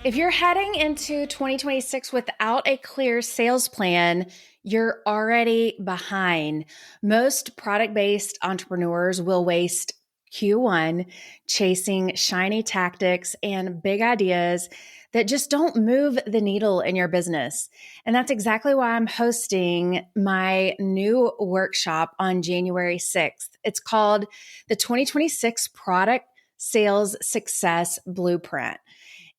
If you're heading into 2026 without a clear sales plan, you're already behind. Most product-based entrepreneurs will waste Q1 chasing shiny tactics and big ideas that just don't move the needle in your business. And that's exactly why I'm hosting my new workshop on January 6th. It's called the 2026 Product Sales Success Blueprint.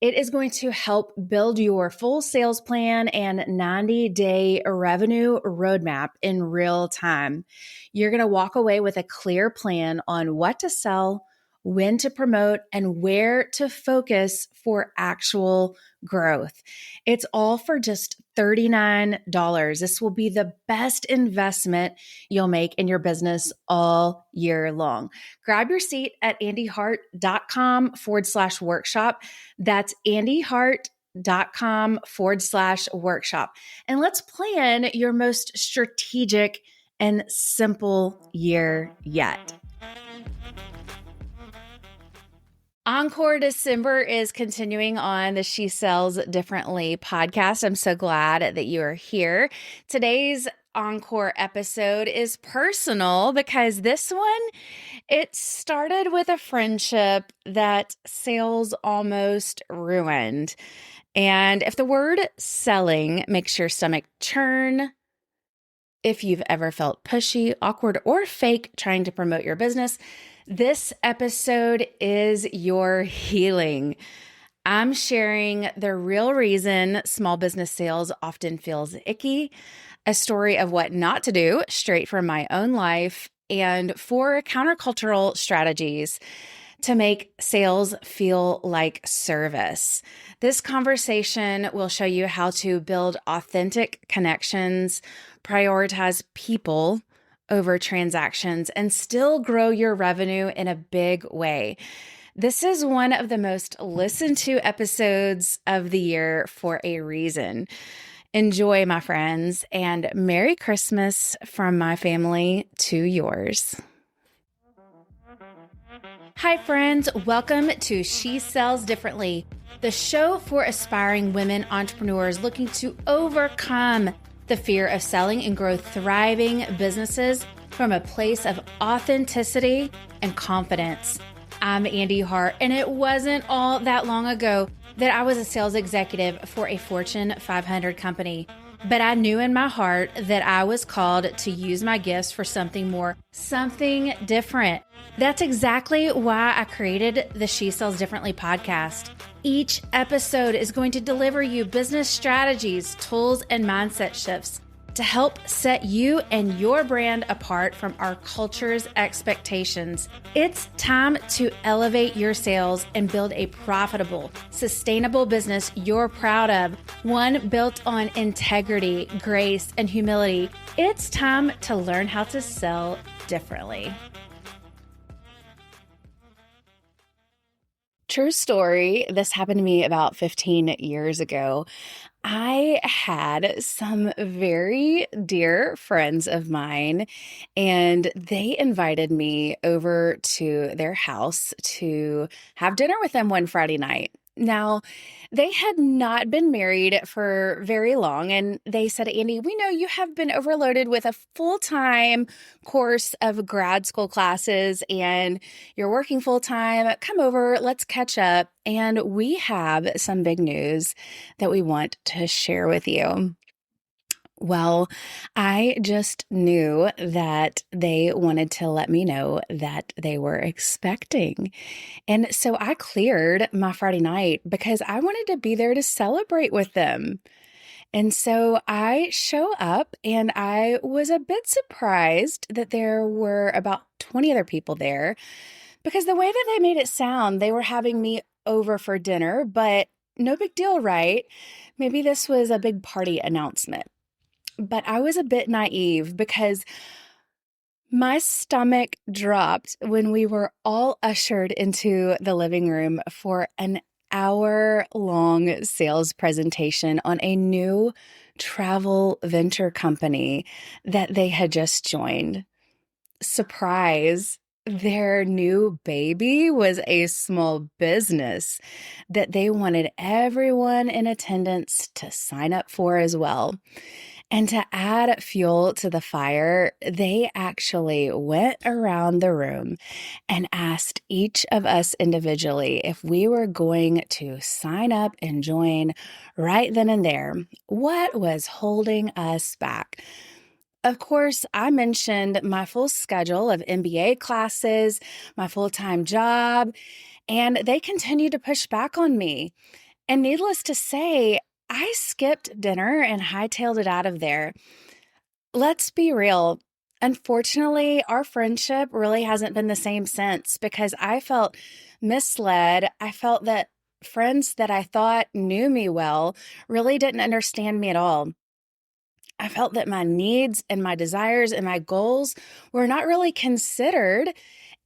It is going to help build your full sales plan and 90-day revenue roadmap in real time. You're going to walk away with a clear plan on what to sell, when to promote, and where to focus for actual growth. It's all for just $39. This will be the best investment you'll make in your business all year long. Grab your seat at andyhart.com/workshop. That's andyhart.com/workshop. And let's plan your most strategic and simple year yet. Encore December is continuing on the She Sells Differently podcast. I'm so glad that you are here. Today's Encore episode is personal because this one, it started with a friendship that sales almost ruined. And if the word selling makes your stomach churn, if you've ever felt pushy, awkward, or fake trying to promote your business, this episode is your healing. I'm sharing the real reason small business sales often feels icky, a story of what not to do straight from my own life, and 4 countercultural strategies to make sales feel like service. This conversation will show you how to build authentic connections, prioritize people over transactions, and still grow your revenue in a big way. This is one of the most listened to episodes of the year for a reason. Enjoy, my friends, and Merry Christmas from my family to yours. Hi, friends. Welcome to She Sells Differently, the show for aspiring women entrepreneurs looking to overcome the fear of selling and grow thriving businesses from a place of authenticity and confidence. I'm Andy Hart, and it wasn't all that long ago that I was a sales executive for a Fortune 500 company. But I knew in my heart that I was called to use my gifts for something more, something different. That's exactly why I created the She Sells Differently podcast. Each episode is going to deliver you business strategies, tools, and mindset shifts to help set you and your brand apart from our culture's expectations. It's time to elevate your sales and build a profitable, sustainable business you're proud of, one built on integrity, grace, and humility. It's time to learn how to sell differently. True story. This happened to me about 15 years ago. I had some very dear friends of mine, and they invited me over to their house to have dinner with them one Friday night. Now, they had not been married for very long, and they said, Andy, we know you have been overloaded with a full-time course of grad school classes, and you're working full-time. Come over, let's catch up, and we have some big news that we want to share with you. Well, I just knew that they wanted to let me know that they were expecting. And so I cleared my Friday night because I wanted to be there to celebrate with them. And so I show up, and I was a bit surprised that there were about 20 other people there, because the way that they made it sound, they were having me over for dinner, but no big deal, right? Maybe this was a big party announcement. But I was a bit naive because my stomach dropped when we were all ushered into the living room for an hour-long sales presentation on a new travel venture company that they had just joined. Surprise, Their new baby was a small business that they wanted everyone in attendance to sign up for as well. And to add fuel to the fire, they actually went around the room and asked each of us individually if we were going to sign up and join right then and there. What was holding us back? Of course, I mentioned my full schedule of MBA classes, my full time job, and they continued to push back on me. And needless to say, I skipped dinner and hightailed it out of there. Let's be real. Unfortunately, our friendship really hasn't been the same since because I felt misled. I felt that friends that I thought knew me well really didn't understand me at all. I felt that my needs and my desires and my goals were not really considered,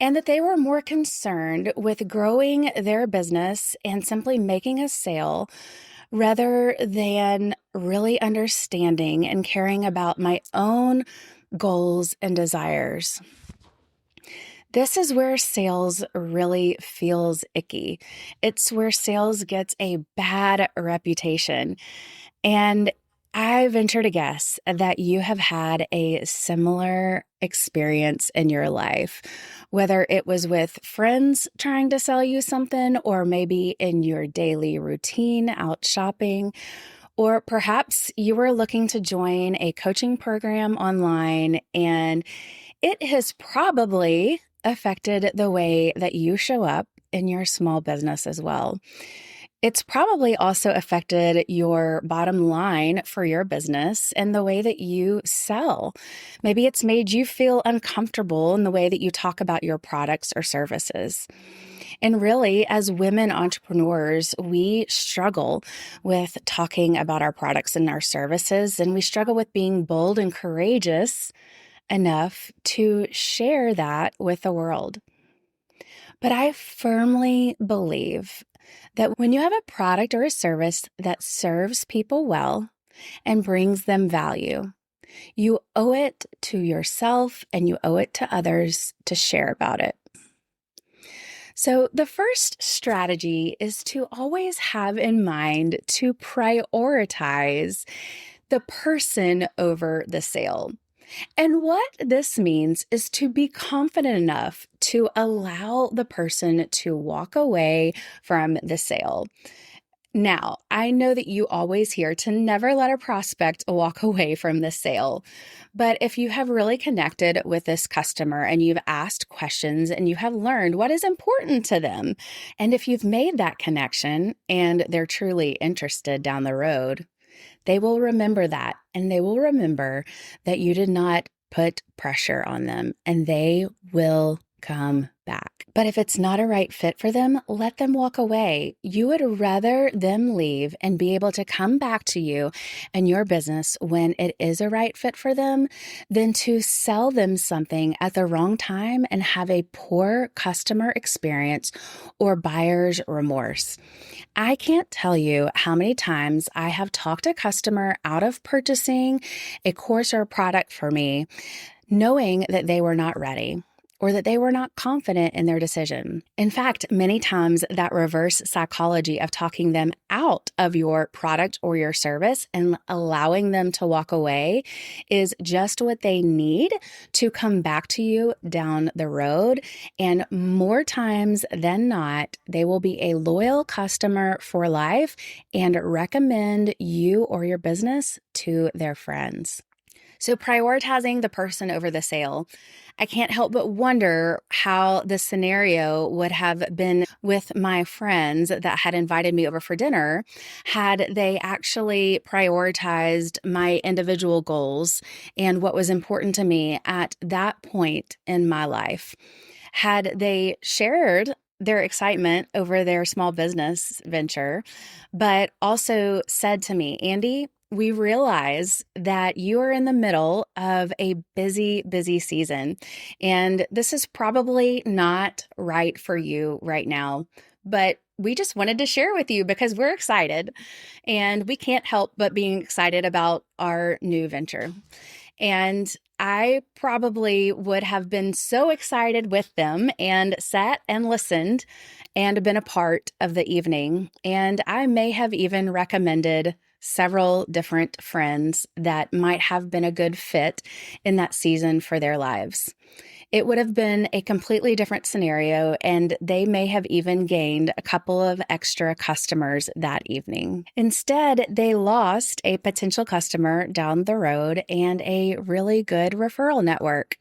and that they were more concerned with growing their business and simply making a sale rather than really understanding and caring about my own goals and desires. This is where sales really feels icky. It's where sales gets a bad reputation. And I venture to guess that you have had a similar experience in your life, whether it was with friends trying to sell you something, or maybe in your daily routine out shopping, or perhaps you were looking to join a coaching program online and it has probably affected the way that you show up in your small business as well. It's probably also affected your bottom line for your business and the way that you sell. Maybe it's made you feel uncomfortable in the way that you talk about your products or services. And really, as women entrepreneurs, we struggle with talking about our products and our services, and we struggle with being bold and courageous enough to share that with the world. But I firmly believe that when you have a product or a service that serves people well and brings them value, you owe it to yourself and you owe it to others to share about it. So, the first strategy is to always have in mind to prioritize the person over the sale. And what this means is to be confident enough to allow the person to walk away from the sale. Now, I know that you always hear to never let a prospect walk away from the sale. But if you have really connected with this customer and you've asked questions and you have learned what is important to them, and if you've made that connection and they're truly interested down the road, they will remember that, and they will remember that you did not put pressure on them, and they will come back. But if it's not a right fit for them, let them walk away. You would rather them leave and be able to come back to you and your business when it is a right fit for them than to sell them something at the wrong time and have a poor customer experience or buyer's remorse. I can't tell you how many times I have talked a customer out of purchasing a course or a product for me, knowing that they were not ready or that they were not confident in their decision. In fact, many times that reverse psychology of talking them out of your product or your service and allowing them to walk away is just what they need to come back to you down the road. And more times than not, they will be a loyal customer for life and recommend you or your business to their friends. So prioritizing the person over the sale. I can't help but wonder how the scenario would have been with my friends that had invited me over for dinner had they actually prioritized my individual goals and what was important to me at that point in my life. Had they shared their excitement over their small business venture, but also said to me, Andy, we realize that you are in the middle of a busy season, and this is probably not right for you right now, but we just wanted to share with you because we're excited and we can't help but being excited about our new venture. And I probably would have been so excited with them and sat and listened and been a part of the evening. And I may have even recommended several different friends that might have been a good fit in that season for their lives. It would have been a completely different scenario, and they may have even gained a couple of extra customers that evening. Instead, they lost a potential customer down the road and a really good referral network.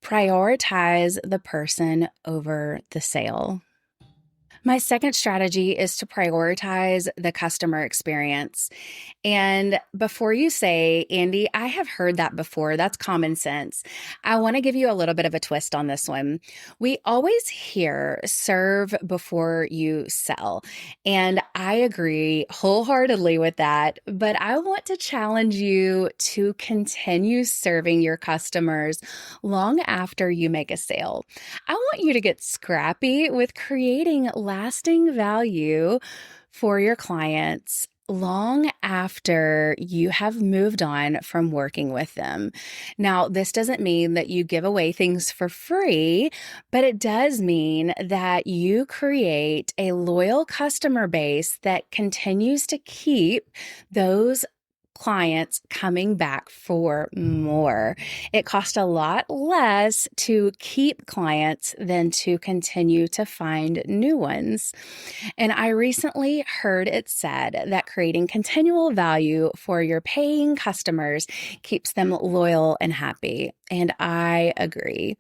Prioritize the person over the sale. My second strategy is to prioritize the customer experience. And before you say, Andy, I have heard that before, that's common sense. I want to give you a little bit of a twist on this one. We always hear serve before you sell. And I agree wholeheartedly with that. But I want to challenge you to continue serving your customers long after you make a sale. I want you to get scrappy with creating lasting value for your clients long after you have moved on from working with them. Now, this doesn't mean that you give away things for free, but it does mean that you create a loyal customer base that continues to keep those clients coming back for more. It costs a lot less to keep clients than to continue to find new ones. And I recently heard it said that creating continual value for your paying customers keeps them loyal and happy. And I agree.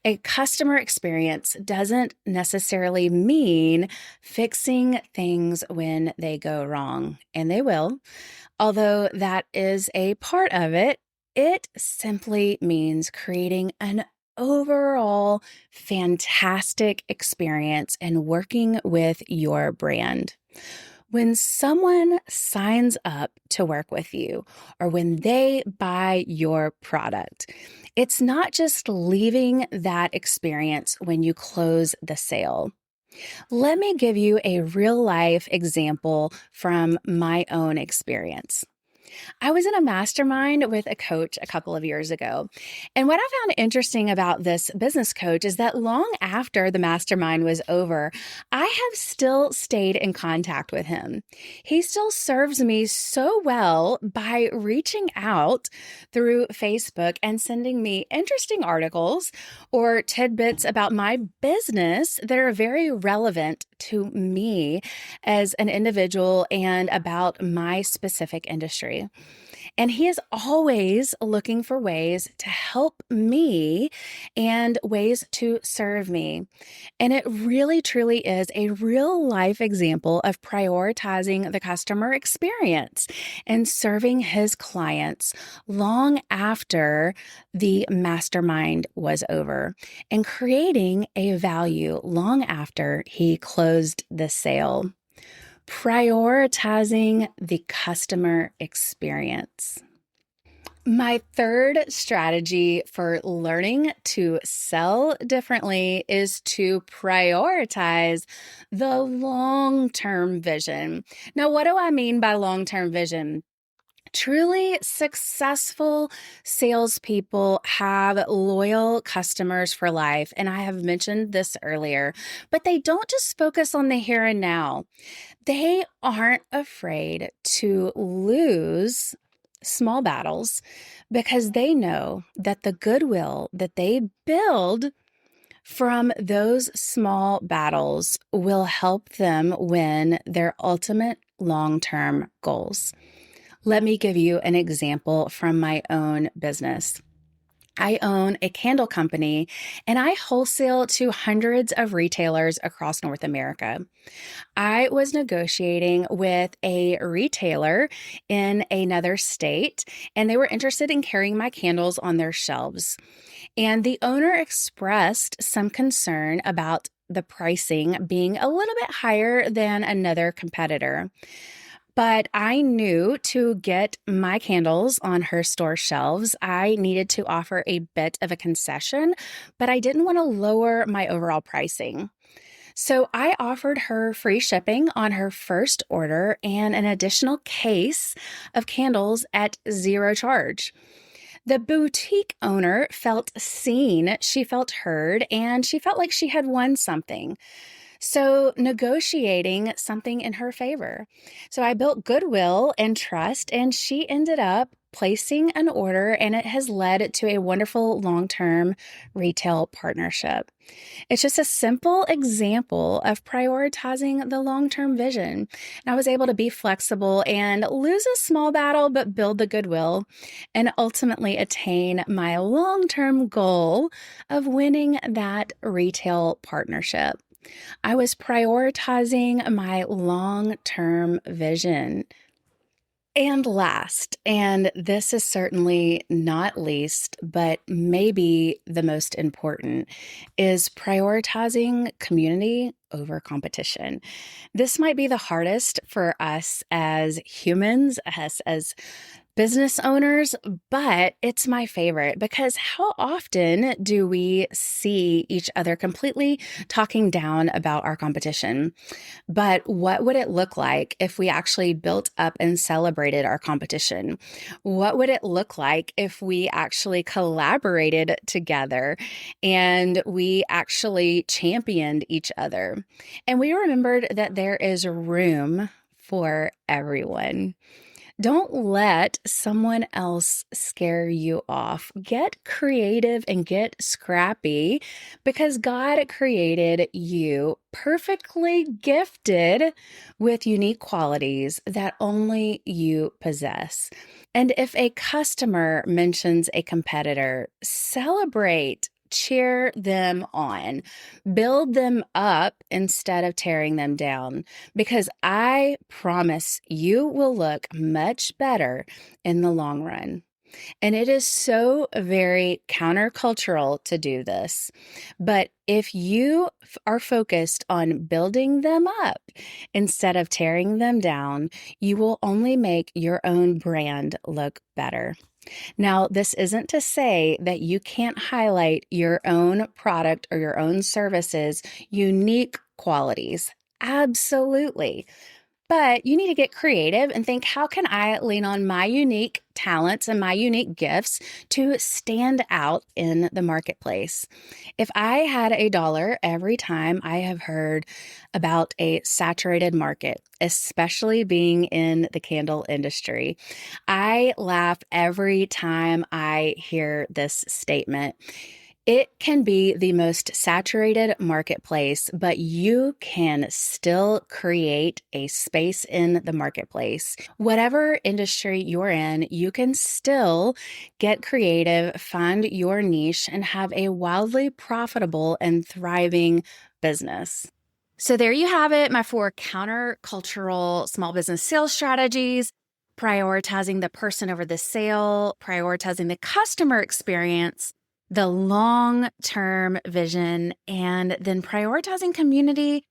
A customer experience doesn't necessarily mean fixing things when they go wrong, and they will. Although that is a part of it, it simply means creating an overall fantastic experience and working with your brand. When someone signs up to work with you or when they buy your product, it's not just leaving that experience when you close the sale. Let me give you a real life example from my own experience. I was in a mastermind with a coach a couple of years ago. And what I found interesting about this business coach is that long after the mastermind was over, I have still stayed in contact with him. He still serves me so well by reaching out through Facebook and sending me interesting articles or tidbits about my business that are very relevant to me as an individual and about my specific industry. And he is always looking for ways to help me and ways to serve me. And it really, truly is a real life example of prioritizing the customer experience and serving his clients long after the mastermind was over and creating a value long after he closed the sale. Prioritizing the customer experience. My third strategy for learning to sell differently is to prioritize the long-term vision. Now, what do I mean by long-term vision? Truly successful salespeople have loyal customers for life, and I have mentioned this earlier, but they don't just focus on the here and now. They aren't afraid to lose small battles because they know that the goodwill that they build from those small battles will help them win their ultimate long-term goals. Let me give you an example from my own business. I own a candle company and I wholesale to hundreds of retailers across North America. I was negotiating with a retailer in another state, and they were interested in carrying my candles on their shelves. And the owner expressed some concern about the pricing being a little bit higher than another competitor. But I knew to get my candles on her store shelves, I needed to offer a bit of a concession, but I didn't want to lower my overall pricing. So I offered her free shipping on her first order and an additional case of candles at zero charge. The boutique owner felt seen, she felt heard, and she felt like she had won something. So, negotiating something in her favor. So, I built goodwill and trust, and she ended up placing an order, and it has led to a wonderful long term retail partnership. It's just a simple example of prioritizing the long term vision. And I was able to be flexible and lose a small battle, but build the goodwill and ultimately attain my long term goal of winning that retail partnership. I was prioritizing my long term vision. And last, and this is certainly not least, but maybe the most important, is prioritizing community over competition. This might be the hardest for us as humans, us as business owners, but it's my favorite because how often do we see each other completely talking down about our competition? But what would it look like if we actually built up and celebrated our competition? What would it look like if we actually collaborated together and we actually championed each other? And we remembered that there is room for everyone. Don't let someone else scare you off. Get creative and get scrappy because God created you perfectly gifted with unique qualities that only you possess. And if a customer mentions a competitor, celebrate. Cheer them on, build them up instead of tearing them down, because I promise you will look much better in the long run. And it is so very countercultural to do this. But if you are focused on building them up instead of tearing them down, you will only make your own brand look better. Now, this isn't to say that you can't highlight your own product or your own services' unique qualities. Absolutely. But you need to get creative and think, how can I lean on my unique talents and my unique gifts to stand out in the marketplace? If I had $1 every time I have heard about a saturated market, especially being in the candle industry, I laugh every time I hear this statement. It can be the most saturated marketplace, but you can still create a space in the marketplace. Whatever industry you're in, you can still get creative, find your niche, and have a wildly profitable and thriving business. So there you have it, my 4 countercultural small business sales strategies. Prioritizing the person over the sale, prioritizing the customer experience, the long-term vision, and then prioritizing community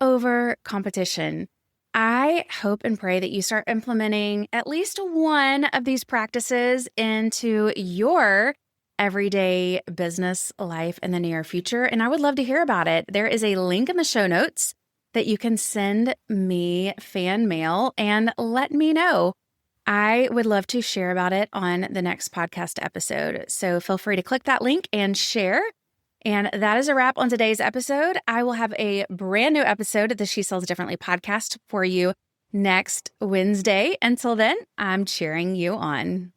over competition. I hope and pray that you start implementing at least one of these practices into your everyday business life in the near future, and I would love to hear about it. There is a link in the show notes that you can send me fan mail and let me know. I would love to share about it on the next podcast episode. So feel free to click that link and share. And that is a wrap on today's episode. I will have a brand new episode of the She Sells Differently podcast for you next Wednesday. Until then, I'm cheering you on.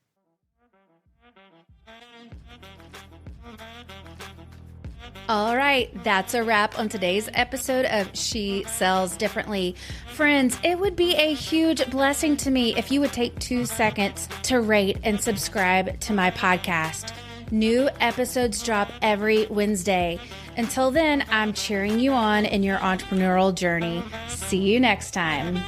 All right, that's a wrap on today's episode of She Sells Differently. Friends, it would be a huge blessing to me if you would take 2 seconds to rate and subscribe to my podcast. New episodes drop every Wednesday. Until then, I'm cheering you on in your entrepreneurial journey. See you next time.